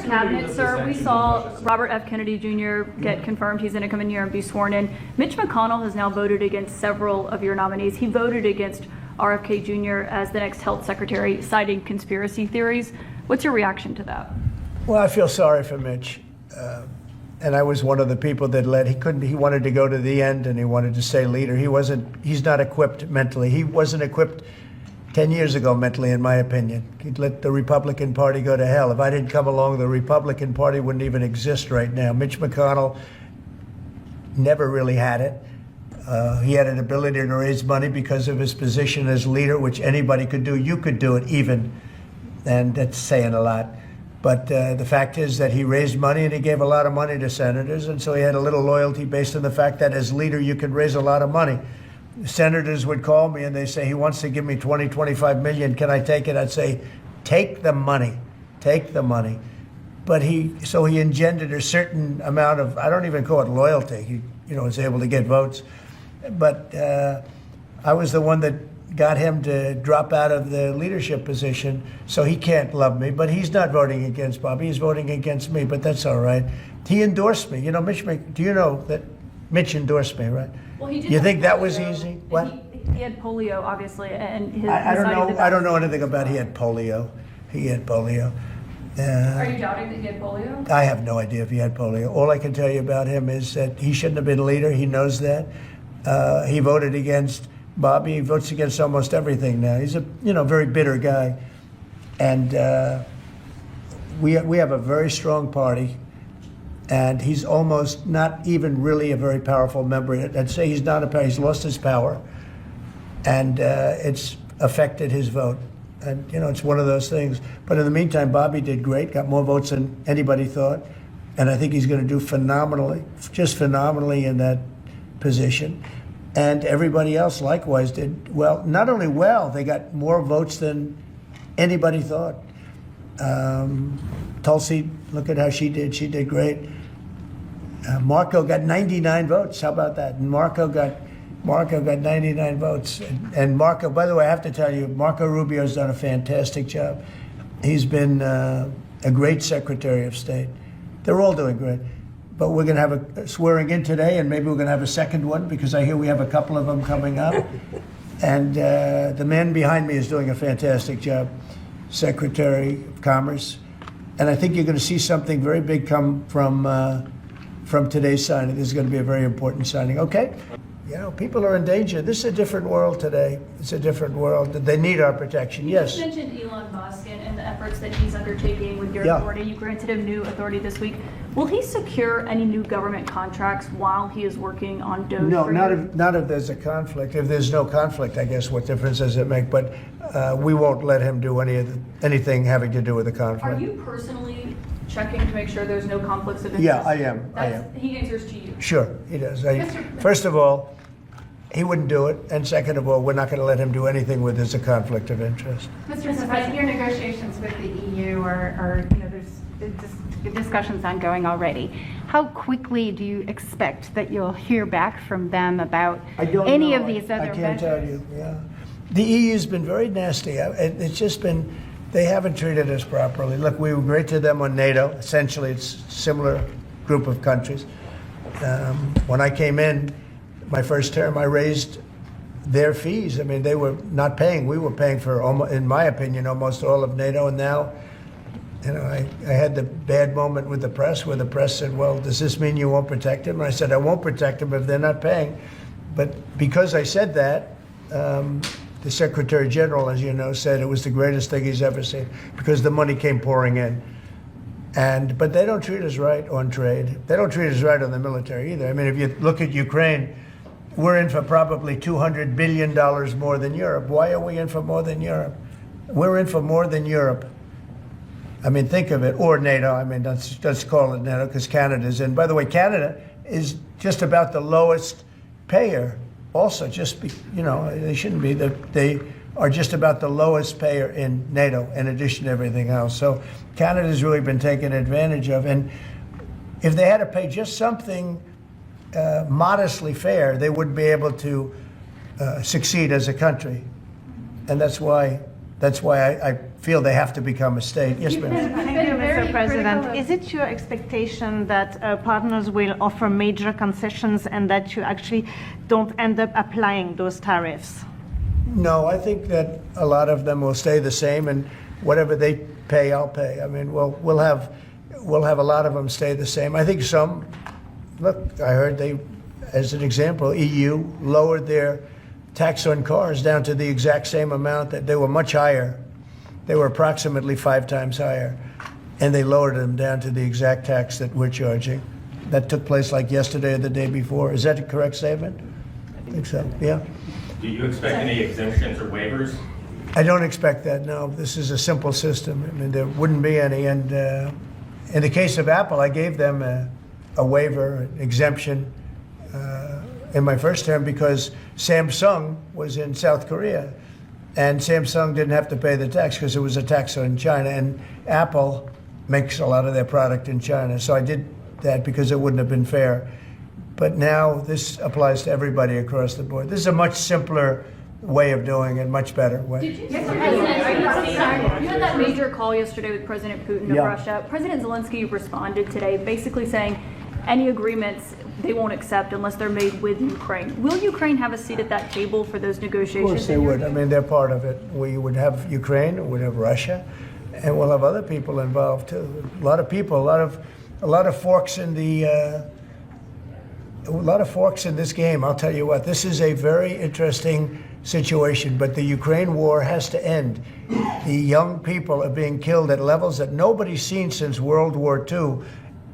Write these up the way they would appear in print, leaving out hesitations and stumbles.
cabinet, sir. We saw Robert F. Kennedy Jr. get confirmed. He's going to come in here and be sworn in. Mitch McConnell has now voted against several of your nominees. He voted against RFK Jr. as the next health secretary, citing conspiracy theories. What's your reaction to that? Well, I feel sorry for Mitch. And I was one of the people that he wanted to go to the end and he wanted to stay leader. He's not equipped mentally. He wasn't equipped 10 years ago mentally, in my opinion. He'd let the Republican Party go to hell. If I didn't come along, the Republican Party wouldn't even exist right now. Mitch McConnell never really had it. He had an ability to raise money because of his position as leader, which anybody could do. You could do it even, and that's saying a lot. But the fact is that he raised money and he gave a lot of money to senators, and so he had a little loyalty based on the fact that as leader you could raise a lot of money. Senators would call me and they say, he wants to give me 20, 25 million. Can I take it? I'd say, take the money. Take the money. But he engendered a certain amount of, I don't even call it loyalty. He was able to get votes. But I was the one that got him to drop out of the leadership position, so he can't love me. But he's not voting against Bobby. He's voting against me, but that's all right. He endorsed me. Do you know that Mitch endorsed me, right? Well, he did. You think that was easy? What? He had polio, obviously, and I don't know. I don't know anything about he had polio. He had polio. Are you doubting that he had polio? I have no idea if he had polio. All I can tell you about him is that he shouldn't have been leader. He knows that. He voted against Bobby. He votes against almost everything now. He's a very bitter guy, and we have a very strong party. And he's almost not even really a very powerful member. I'd say he's not he's lost his power, and it's affected his vote. And it's one of those things. But in the meantime, Bobby did great, got more votes than anybody thought, and I think he's going to do phenomenally, just phenomenally in that position. And everybody else likewise did well. Not only well, they got more votes than anybody thought. Tulsi, look at how she did. She did great. Marco got 99 votes. How about that? And Marco got 99 votes. And Marco, by the way, I have to tell you, Marco Rubio's done a fantastic job. He's been a great Secretary of State. They're all doing great. But we're going to have a swearing in today, and maybe we're going to have a second one because I hear we have a couple of them coming up. And the man behind me is doing a fantastic job, Secretary of Commerce. And I think you're going to see something very big come from today's signing. This is going to be a very important signing. Okay? People are in danger. This is a different world today. It's a different world. They need our protection. Yes. You mentioned Elon Musk and the efforts that he's undertaking with your authority. You granted him new authority this week. Will he secure any new government contracts while he is working on Doge? No, not if there's a conflict. If there's no conflict, I guess what difference does it make? But we won't let him do anything having to do with the conflict. Are you personally checking to make sure there's no conflicts of interest? Yeah, I am. He answers to you. Sure, he does. First of all, he wouldn't do it, and second of all, we're not going to let him do anything where there's a conflict of interest. Mr. President, your negotiations with the EU there's discussions ongoing already. How quickly do you expect that you'll hear back from them about any of these other measures? I can't tell you. Yeah, the EU's been very nasty. It's just been they haven't treated us properly. Look, we were great to them on NATO. Essentially, it's a similar group of countries. When I came in, my first term, I raised their fees. I mean, they were not paying. We were paying for, in my opinion, almost all of NATO. And now, I had the bad moment with the press where the press said, well, does this mean you won't protect them? And I said, I won't protect them if they're not paying. But because I said that, the Secretary General, as you know, said it was the greatest thing he's ever seen because the money came pouring in. But they don't treat us right on trade. They don't treat us right on the military either. I mean, if you look at Ukraine, we're in for probably $200 billion more than Europe. Why are we in for more than Europe? We're in for more than Europe. I mean, think of it, or NATO. I mean, let's call it NATO because Canada's in. By the way, Canada is just about the lowest payer. Also, they shouldn't be. They are just about the lowest payer in NATO, in addition to everything else. So Canada's really been taken advantage of. And if they had to pay just something modestly fair, they would be able to succeed as a country. And that's why I feel they have to become a state. Yes, ma'am. Thank you, very Mr. President. critical of- Is it your expectation that partners will offer major concessions and that you actually don't end up applying those tariffs? No, I think that a lot of them will stay the same, and whatever they pay, I'll pay. I mean, we'll have a lot of them stay the same. I think some. Look, I heard they, as an example, EU lowered their tax on cars down to the exact same amount that they were much higher. They were approximately 5 times higher, and they lowered them down to the exact tax that we're charging. That took place like yesterday or the day before. Is that a correct statement? I think so. Yeah. Do you expect any exemptions or waivers? I don't expect that, no. This is a simple system. I mean, there wouldn't be any. And in the case of Apple, I gave them a waiver, an exemption in my first term because Samsung was in South Korea. And Samsung didn't have to pay the tax because it was a tax on China. And Apple makes a lot of their product in China. So I did that because it wouldn't have been fair. But now this applies to everybody across the board. This is a much simpler way of doing it, much better way. Did you you had that major call yesterday with President Putin of Yeah. Russia. President Zelensky responded today basically saying any agreements they won't accept unless they're made with Ukraine. Will Ukraine have a seat at that table for those Of negotiations? course they would. I mean, they're part of it. We would have Ukraine, we would have Russia, and we'll have other people involved too. A lot of people, a lot of forks in the. A lot of forks in this game. I'll tell you what, this is a very interesting situation, but the Ukraine war has to end. The young people are being killed at levels that nobody's seen since World War II,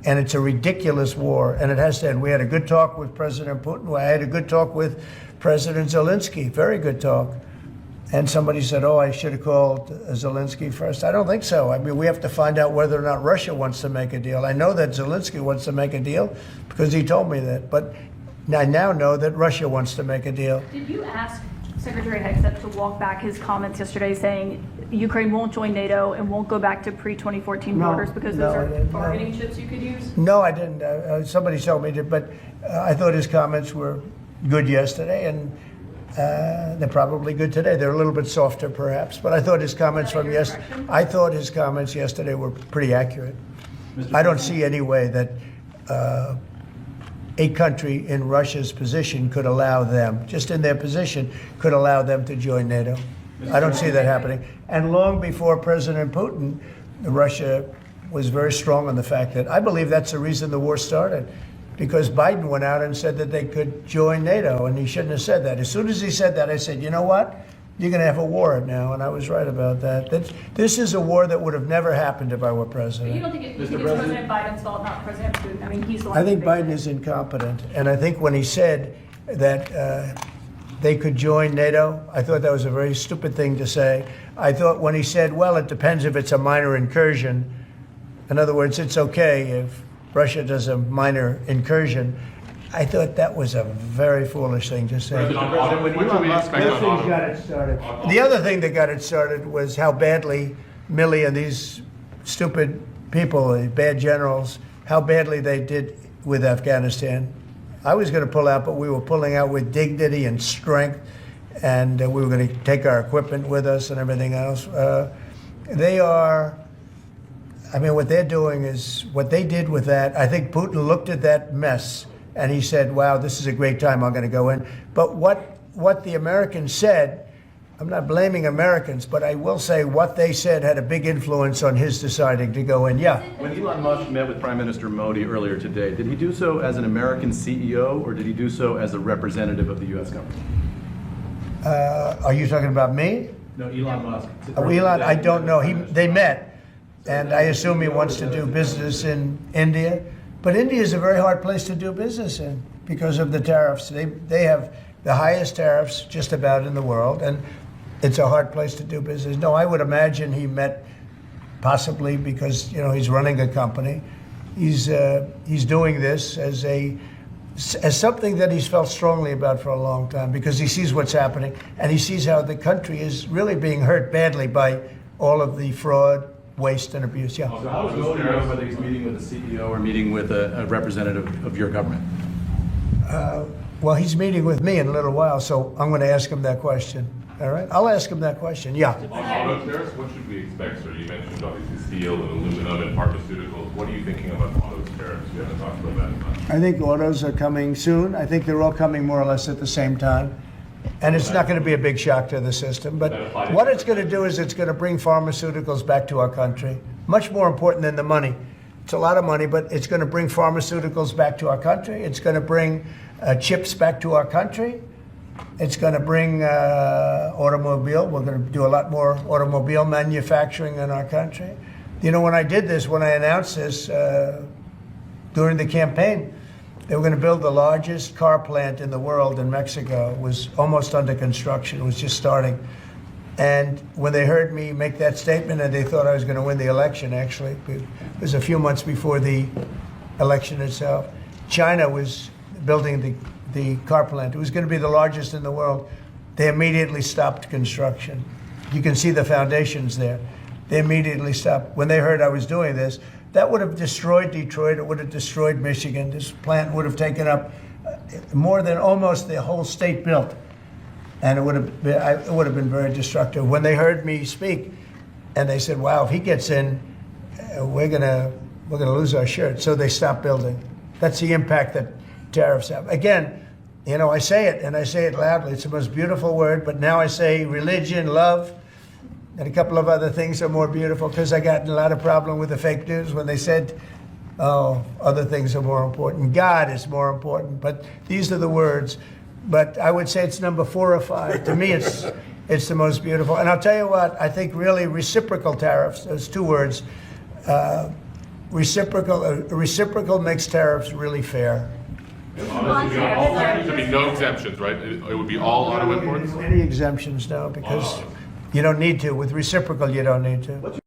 and it's a ridiculous war, and it has to end. We had a good talk with President Putin. I had a good talk with President Zelensky, very good talk. And somebody said, oh, I should have called Zelensky first. I don't think so. I mean, we have to find out whether or not Russia wants to make a deal. I know that Zelensky wants to make a deal because he told me that. But I now know that Russia wants to make a deal. Did you ask Secretary Hegseth to walk back his comments yesterday saying Ukraine won't join NATO and won't go back to pre-2014 No, borders because no, those I are didn't, no. bargaining chips you could use? No, I didn't. Somebody told me to, but I thought his comments were good yesterday, and they're probably good today. They're a little bit softer, perhaps, but I thought his comments from yesterday. I thought his comments yesterday were pretty accurate. I don't see any way that a country in Russia's position could allow them, just in their position, could allow them to join NATO. I don't see that happening. And long before President Putin, Russia was very strong on the fact that I believe that's the reason the war started. Because Biden went out and said that they could join NATO, and he shouldn't have said that. As soon as he said that, I said, you know what? You're going to have a war now, and I was right about that. This is a war that would have never happened if I were But you president. don't think it's President Biden's fault, not President Putin? I mean, he's the one. I think who made Biden it. is incompetent, and I think when he said that they could join NATO, I thought that was a very stupid thing to say. I thought when he said, well, it depends if it's a minor incursion. In other words, it's okay if Russia does a minor incursion. I thought that was a very foolish thing to say. President, when should we expect on auto? Got it started. The other thing that got it started was how badly Milley and these stupid people, the bad generals, how badly they did with Afghanistan. I was going to pull out, but we were pulling out with dignity and strength, and we were going to take our equipment with us and everything else. They are. I mean, what they're doing is what they did with that. I think Putin looked at that mess and he said, wow, this is a great time. I'm going to go in. But what the Americans said, I'm not blaming Americans, but I will say what they said had a big influence on his deciding to go in. Yeah. When Elon Musk met with Prime Minister Modi earlier today, did he do so as an American CEO or did he do so as a representative of the U.S. government? Are you talking about me? No, Elon Musk. Elon, I don't know. They met. And I assume he wants to do business in India. But India is a very hard place to do business in because of the tariffs. They have the highest tariffs just about in the world, and it's a hard place to do business. No, I would imagine he met possibly because, you know, he's running a company. He's doing this as something that he's felt strongly about for a long time because he sees what's happening, and he sees how the country is really being hurt badly by all of the fraud, waste, and abuse. Yeah. So how does Modi know whether he's meeting with a CEO or meeting with a representative of your government? Well, he's meeting with me in a little while, so I'm going to ask him that question. All right, I'll ask him that question. Yeah. On auto tariffs, what should we expect, sir? You mentioned obviously steel and aluminum and pharmaceuticals. What are you thinking about auto tariffs? We haven't talked about that much. I think autos are coming soon. I think they're all coming more or less at the same time. And it's not going to be a big shock to the system. But what it's going to do is it's going to bring pharmaceuticals back to our country. Much more important than the money. It's a lot of money, but it's going to bring pharmaceuticals back to our country. It's going to bring chips back to our country. It's going to bring automobile. We're going to do a lot more automobile manufacturing in our country. You know, when I did this, when I announced this during the campaign, they were going to build the largest car plant in the world in Mexico. It was almost under construction. It was just starting. And when they heard me make that statement, and they thought I was going to win the election, actually, it was a few months before the election itself, China was building the car plant. It was going to be the largest in the world. They immediately stopped construction. You can see the foundations there. They immediately stopped. When they heard I was doing this, that would have destroyed Detroit. It would have destroyed Michigan. This plant would have taken up more than almost the whole state built. And it would have been very destructive. When they heard me speak, and they said, wow, if he gets in, we're gonna lose our shirt. So they stopped building. That's the impact that tariffs have. Again, you know, I say it, and I say it loudly. It's the most beautiful word, but now I say religion, love, and a couple of other things are more beautiful, because I got in a lot of problem with the fake news when they said, oh, other things are more important. God is more important, but these are the words. But I would say it's number 4 or 5. To me, it's the most beautiful. And I'll tell you what, I think really reciprocal tariffs, those 2 words, reciprocal makes tariffs really fair. Honestly, there'd be no exemptions, right? It would be all auto imports? Any exemptions, no, because you don't need to. With reciprocal, you don't need to.